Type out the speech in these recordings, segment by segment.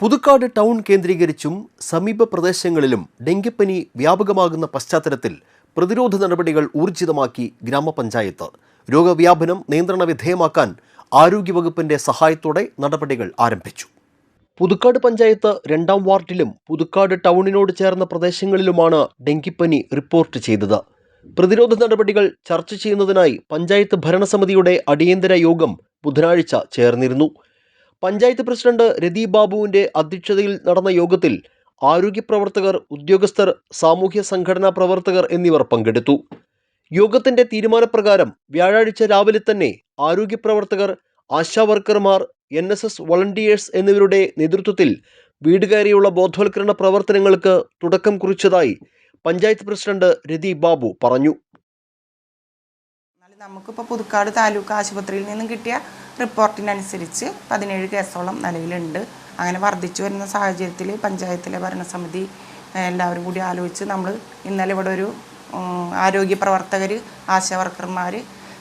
Puthukkad town കേന്ദ്രീകരിച്ചും സമീപ പ്രദേശങ്ങളിലും ഡെങ്കിപ്പനി വ്യാപകമാകുന്ന പശ്ചാത്തലത്തിൽ പ്രതിരോധ നടപടികൾ ഊർജിതമാക്കി ഗ്രാമപഞ്ചായത്ത്. രോഗവ്യാപനം നിയന്ത്രണ വിധേയമാക്കാൻ ആരോഗ്യവകുപ്പിന്റെ സഹായത്തോടെ നടപടികൾ ആരംഭിച്ചു. പുതുക്കാട് പഞ്ചായത്ത് 2-ാം വാർഡിലും പുതുക്കാട് ടൗണിനോട് ചേർന്ന പ്രദേശങ്ങളിലുമാണ് ഡെങ്കിപ്പനി റിപ്പോർട്ട് ചെയ്തത്. പ്രതിരോധ നടപടികൾ ചർച്ച ചെയ്യുന്നതിനായി പഞ്ചായത്ത് ഭരണസമിതിയുടെ അടിയന്തര യോഗം ബുധനാഴ്ച ചേർന്നിരുന്നു. പഞ്ചായത്ത് പ്രസിഡന്റ് രതി ബാബുവിന്റെ അധ്യക്ഷതയിൽ നടന്ന യോഗത്തിൽ ആരോഗ്യ പ്രവർത്തകർ, ഉദ്യോഗസ്ഥർ, സാമൂഹ്യ സംഘടനാ പ്രവർത്തകർ എന്നിവർ പങ്കെടുത്തു. യോഗത്തിന്റെ തീരുമാനപ്രകാരം വ്യാഴാഴ്ച രാവിലെ തന്നെ ആരോഗ്യ പ്രവർത്തകർ, ആശാവർക്കർമാർ, NSS വോളണ്ടിയേഴ്സ് എന്നിവരുടെ നേതൃത്വത്തിൽ വീട് കയറിയുള്ള ബോധവൽക്കരണ പ്രവർത്തനങ്ങൾക്ക് തുടക്കം കുറിച്ചതായി പഞ്ചായത്ത് പ്രസിഡന്റ് രതി ബാബു പറഞ്ഞു. നമുക്കിപ്പോൾ പുതുക്കാട് താലൂക്ക് ആശുപത്രിയിൽ നിന്നും കിട്ടിയ റിപ്പോർട്ടിനനുസരിച്ച് 17 കേസോളം നിലവിലുണ്ട്. അങ്ങനെ വർദ്ധിച്ചു വരുന്ന സാഹചര്യത്തിൽ പഞ്ചായത്തിലെ ഭരണസമിതി എല്ലാവരും കൂടി ആലോചിച്ച് നമ്മൾ ഇന്നലെ ഇവിടെ ഒരു ആരോഗ്യ പ്രവർത്തകർ, ആശാവർക്കർമാർ,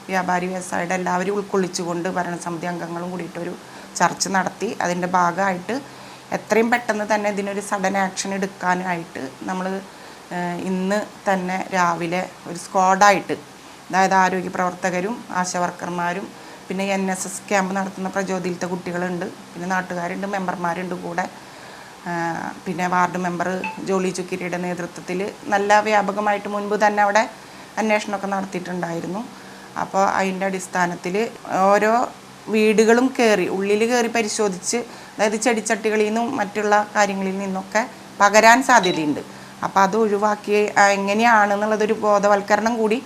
വ്യാപാരി വ്യവസായിയുടെ എല്ലാവരും ഉൾക്കൊള്ളിച്ചുകൊണ്ട് ഭരണസമിതി അംഗങ്ങളും കൂടിയിട്ടൊരു ചർച്ച നടത്തി. അതിൻ്റെ ഭാഗമായിട്ട് എത്രയും പെട്ടെന്ന് തന്നെ ഇതിനൊരു സഡൻ ആക്ഷൻ എടുക്കാനായിട്ട് നമ്മൾ ഇന്ന് തന്നെ രാവിലെ ഒരു സ്ക്വാഡായിട്ട്, അതായത് ആരോഗ്യ പ്രവർത്തകരും ആശാവർക്കർമാരും പിന്നെ NSS ക്യാമ്പ് നടത്തുന്ന പ്രചോദിത കുട്ടികളുണ്ട്, പിന്നെ നാട്ടുകാരുണ്ട്, മെമ്പർമാരുണ്ട് കൂടെ, പിന്നെ വാർഡ് മെമ്പർ ജോളി ചുക്കിരിയുടെ നേതൃത്വത്തിൽ നല്ല വ്യാപകമായിട്ട് മുൻപ് തന്നെ അവിടെ അന്വേഷണമൊക്കെ നടത്തിയിട്ടുണ്ടായിരുന്നു. അപ്പോൾ അതിൻ്റെ അടിസ്ഥാനത്തിൽ ഓരോ വീടുകളും ഉള്ളിൽ കയറി പരിശോധിച്ച്, അതായത് ചെടിച്ചട്ടികളിൽ നിന്നും മറ്റുള്ള കാര്യങ്ങളിൽ നിന്നൊക്കെ പകരാൻ സാധ്യതയുണ്ട്. അപ്പോൾ അത് ഒഴിവാക്കി എങ്ങനെയാണെന്നുള്ളതൊരു ബോധവൽക്കരണം കൂടി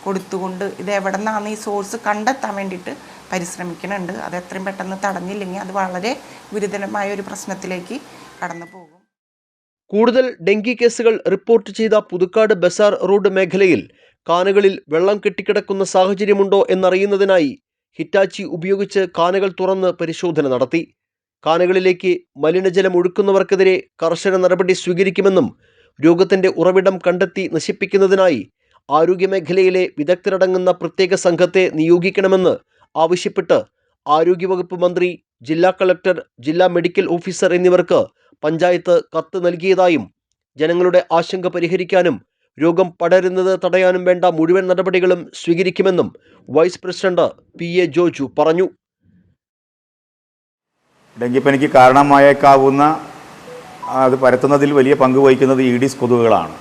കൊടുത്തുകൊണ്ട് ഇത് എവിടെ നിന്നാണ് ഈ സോഴ്സ് കണ്ടെത്താൻ വേണ്ടിയിട്ട് പരിശ്രമിക്കുന്നുണ്ട്. അത് എത്രയും പെട്ടെന്ന് തടഞ്ഞില്ലെങ്കിൽ അത് വളരെ ഗുരുതരമായ ഒരു പ്രശ്നത്തിലേക്ക് കടന്നു പോകും. കൂടുതൽ ഡെങ്കി കേസുകൾ റിപ്പോർട്ട് ചെയ്ത പുതുക്കാട് ബസാർ റോഡ് മേഖലയിൽ കാനകളിൽ വെള്ളം കെട്ടിക്കിടക്കുന്ന സാഹചര്യമുണ്ടോ എന്നറിയുന്നതിനായി ഹിറ്റാച്ചി ഉപയോഗിച്ച് കാനകൾ തുറന്ന് പരിശോധന നടത്തി. കാനകളിലേക്ക് മലിനജലം ഒഴുക്കുന്നവർക്കെതിരെ കർശന നടപടി സ്വീകരിക്കുമെന്നും രോഗത്തിന്റെ ഉറവിടം കണ്ടെത്തി നശിപ്പിക്കുന്നതിനായി ആരോഗ്യമേഖലയിലെ വിദഗ്ധരടങ്ങുന്ന പ്രത്യേക സംഘത്തെ നിയോഗിക്കണമെന്ന് ആവശ്യപ്പെട്ട് ആരോഗ്യവകുപ്പ് മന്ത്രി, ജില്ലാ കളക്ടർ, ജില്ലാ മെഡിക്കൽ ഓഫീസർ എന്നിവർക്ക് പഞ്ചായത്ത് കത്ത് നൽകിയതായും ജനങ്ങളുടെ ആശങ്ക പരിഹരിക്കാനും രോഗം പടരുന്നത് തടയാനും വേണ്ട മുഴുവൻ നടപടികളും സ്വീകരിക്കുമെന്നും വൈസ് പ്രസിഡന്റ് PA ജോജു പറഞ്ഞു. ഡെങ്കിപ്പനിക്ക് കാരണമായേക്കാവുന്ന അത് പരത്തുന്നതിൽ വലിയ പങ്ക് വഹിക്കുന്നത് ഈഡിസ് കൊതുകുകളാണ്.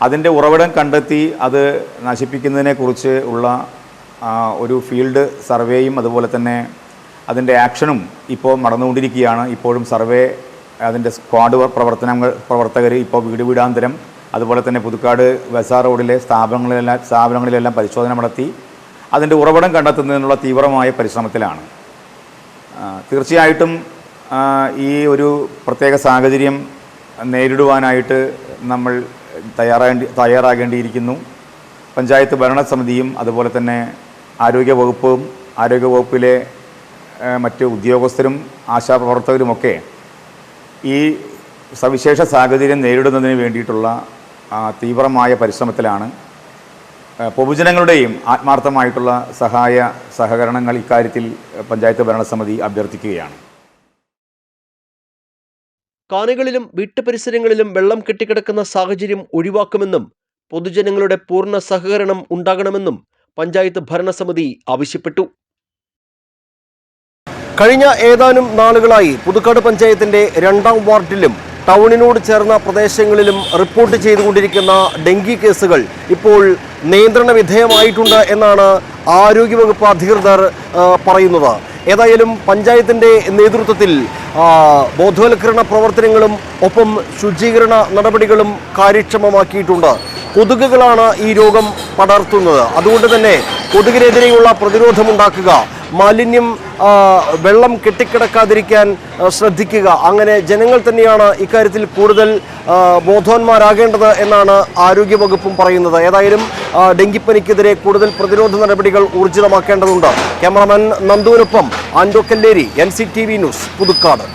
അതിൻ്റെ ഉറവിടം കണ്ടെത്തി അത് നശിപ്പിക്കുന്നതിനെക്കുറിച്ച് ഉള്ള ഒരു ഫീൽഡ് സർവേയും അതുപോലെ തന്നെ അതിൻ്റെ ആക്ഷനും ഇപ്പോൾ നടന്നുകൊണ്ടിരിക്കുകയാണ്. ഇപ്പോഴും സർവേ, അതിൻ്റെ സ്ക്വാഡ് പ്രവർത്തകർ ഇപ്പോൾ വീടാന്തരം അതുപോലെ തന്നെ പുതുക്കാട് ബസാർ റോഡിലെ സ്ഥാപനങ്ങളിലെല്ലാം പരിശോധന നടത്തി അതിൻ്റെ ഉറവിടം കണ്ടെത്തുന്നതിനുള്ള തീവ്രമായ പരിശ്രമത്തിലാണ്. തീർച്ചയായിട്ടും ഈ ഒരു പ്രത്യേക സാഹചര്യം നേരിടുവാനായിട്ട് നമ്മൾ തയ്യാറാകേണ്ടിയിരിക്കുന്നു. പഞ്ചായത്ത് ഭരണസമിതിയും അതുപോലെ തന്നെ ആരോഗ്യവകുപ്പിലെ മറ്റ് ഉദ്യോഗസ്ഥരും ആശാപ്രവർത്തകരുമൊക്കെ ഈ സവിശേഷ സാഹചര്യം നേരിടുന്നതിന് വേണ്ടിയിട്ടുള്ള തീവ്രമായ പരിശ്രമത്തിലാണ്. പൊതുജനങ്ങളുടെയും ആത്മാർത്ഥമായിട്ടുള്ള സഹകരണങ്ങൾ ഇക്കാര്യത്തിൽ പഞ്ചായത്ത് ഭരണസമിതി അഭ്യർത്ഥിക്കുകയാണ്. കാനകളിലും വീട്ടുപരിസരങ്ങളിലും വെള്ളം കെട്ടിക്കിടക്കുന്ന സാഹചര്യം ഒഴിവാക്കുമെന്നും പൊതുജനങ്ങളുടെ പൂർണ്ണ സഹകരണം ഉണ്ടാകണമെന്നും പഞ്ചായത്ത് ഭരണസമിതി ആവശ്യപ്പെട്ടു. കഴിഞ്ഞ ഏതാനും നാളുകളായി പുതുക്കാട് പഞ്ചായത്തിന്റെ 2-ാം വാർഡിലും ടൗണിനോട് ചേർന്ന പ്രദേശങ്ങളിലും റിപ്പോർട്ട് ചെയ്തുകൊണ്ടിരിക്കുന്ന ഡെങ്കി കേസുകൾ ഇപ്പോൾ നിയന്ത്രണ വിധേയമായിട്ടുണ്ട് എന്നാണ് ആരോഗ്യവകുപ്പ് അധികൃതർ പറയുന്നത്. ഏതായാലും പഞ്ചായത്തിന്റെ നേതൃത്വത്തിൽ ബോധവൽക്കരണ പ്രവർത്തനങ്ങളും ഒപ്പം ശുചീകരണ നടപടികളും കാര്യക്ഷമമാക്കിയിട്ടുണ്ട്. കൊതുകുകളാണ് ഈ രോഗം പടർത്തുന്നത്. അതുകൊണ്ട് തന്നെ കൊതുകിനെതിരെയുള്ള പ്രതിരോധമുണ്ടാക്കുക, മാലിന്യം വെള്ളം കെട്ടിക്കിടക്കാതിരിക്കാൻ ശ്രദ്ധിക്കുക. അങ്ങനെ ജനങ്ങൾ തന്നെയാണ് ഇക്കാര്യത്തിൽ കൂടുതൽ ബോധവാന്മാരാകേണ്ടത് എന്നാണ് ആരോഗ്യവകുപ്പും പറയുന്നത്. ഏതായാലും ഡെങ്കിപ്പനിക്കെതിരെ കൂടുതൽ പ്രതിരോധ നടപടികൾ ഊർജിതമാക്കേണ്ടതുണ്ട്. ക്യാമറാമാൻ നന്ദുവിനൊപ്പം ആൻഡോ കല്ലേരി, NCTV ന്യൂസ്, പുതുക്കാട്.